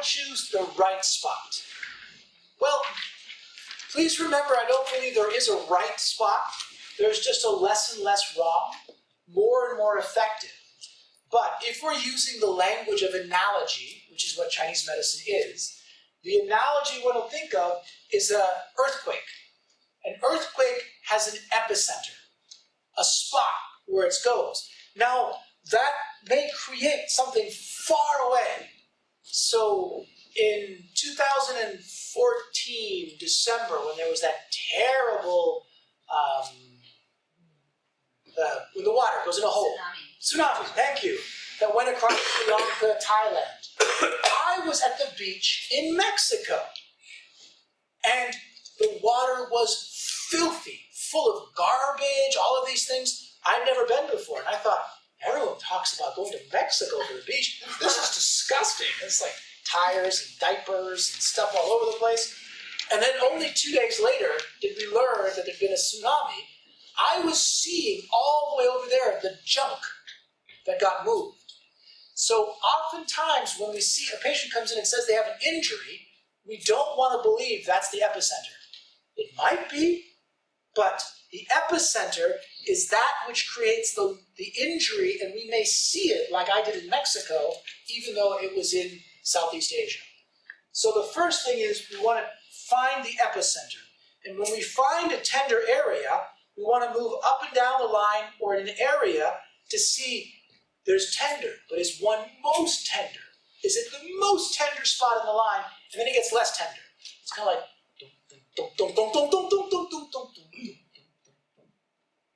choose the right spot? Well, please remember, I don't believe there is a right spot. There's just a less and less wrong, more and more effective. But if we're using the language of analogy, which is what Chinese medicine is, the analogy we want to think of is an earthquake. An earthquake has an epicenter, a spot where it goes. Now, that may create something far away. So in 2014, December, when there was that terrible, when the water goes in a hole. Tsunami, thank you. That went across Sri Lanka, Thailand. I was at the beach in Mexico. And the water was filthy, full of garbage, all of these things. I'd never been before. And I thought, everyone talks about going to Mexico for the beach. This is disgusting. It's like tires and diapers and stuff all over the place. And then only 2 days later did we learn that there'd been a tsunami. I was seeing all the way over there the junk that got moved. So oftentimes when we see a patient comes in and says they have an injury, we don't want to believe that's the epicenter. It might be, but the epicenter is that which creates the injury, and we may see it like I did in Mexico, even though it was in Southeast Asia. So the first thing is we want to find the epicenter. And when we find a tender area, we want to move up and down the line or in an area to see there's tender, but is one most tender? Is it the most tender spot in the line? And then it gets less tender. It's kind of like,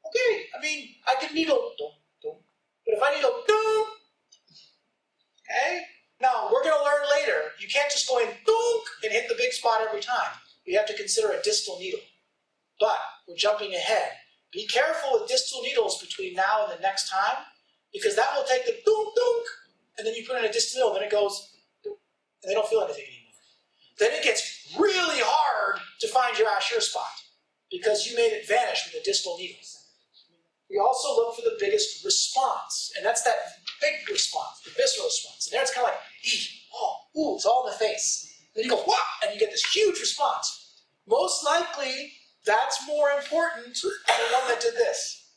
okay, I mean, I could needle, but if I needle, okay? Now, we're going to learn later, you can't just go in and hit the big spot every time. You have to consider a distal needle. But we're jumping ahead. Be careful with distal needles between now and the next time, because that will take the dunk, and then you put in a distal needle, then it goes, and they don't feel anything anymore. Then it gets really hard to find your Ashir spot, because you made it vanish with a distal needle. We also look for the biggest response, and that's that big response, the visceral response. And there it's kind of like, ooh, it's all in the face. Then you go, wah, and you get this huge response. Most likely, that's more important than the one that did this.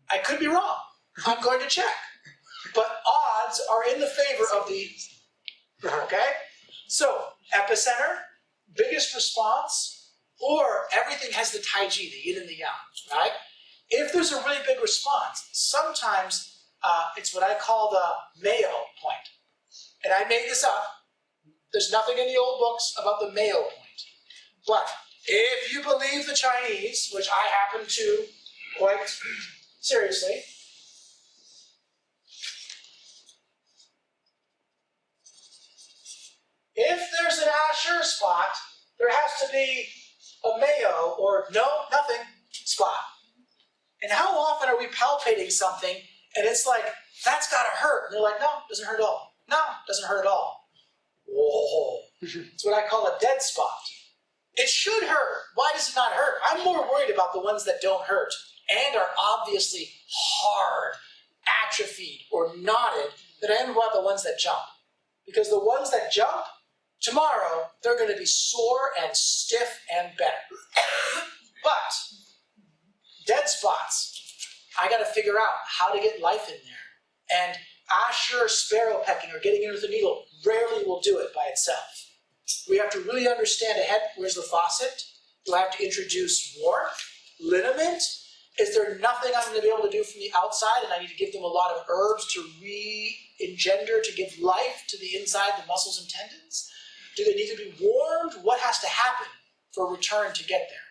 I could be wrong. I'm going to check. But odds are in the favor of the, okay? So, epicenter, biggest response, or everything has the taiji, the yin and the yang, right? If there's a really big response, sometimes it's what I call the Mayo point. And I made this up. There's nothing in the old books about the Mayo point. But if you believe the Chinese, which I happen to quite seriously, if there's an Ashir spot, there has to be a Mayo or nothing spot. And how often are we palpating something and it's like, that's gotta hurt. And they're like, no, it doesn't hurt at all. No, it doesn't hurt at all. Whoa. It's what I call a dead spot. It should hurt. Why does it not hurt? I'm more worried about the ones that don't hurt and are obviously hard, atrophied, or knotted than I am about the ones that jump. Because the ones that jump, tomorrow, they're going to be sore and stiff and better. But dead spots, I got to figure out how to get life in there. And Ashur sparrow pecking or getting in with a needle rarely will do it by itself. We have to really understand ahead, where's the faucet? Do I have to introduce warmth, liniment? Is there nothing I'm going to be able to do from the outside and I need to give them a lot of herbs to re-engender, to give life to the inside, the muscles and tendons? Do they need to be warmed? What has to happen for return to get there?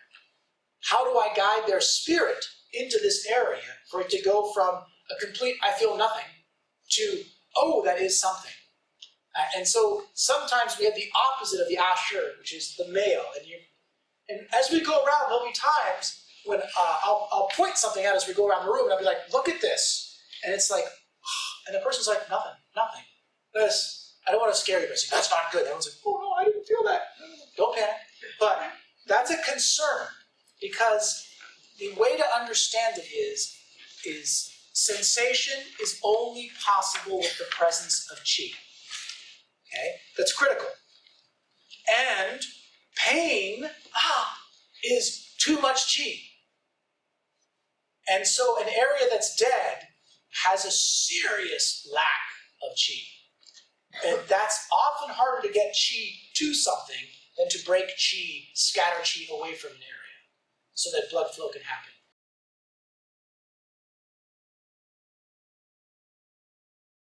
How do I guide their spirit into this area for it to go from a complete, I feel nothing, to, oh, that is something. And so sometimes we have the opposite of the Ashur, which is the Mayo. And as we go around, there'll be times when I'll point something out as we go around the room, and I'll be like, look at this. And it's like, and the person's like, nothing. I don't want to scare you by saying, that's not good. Everyone's like, oh no, I didn't feel that. Don't panic. But that's a concern, because the way to understand it is sensation is only possible with the presence of qi. Okay? that's critical. And pain is too much qi. And so an area that's dead has a serious lack of qi. And that's often harder to get qi to something than to break qi, scatter qi away from an area so that blood flow can happen.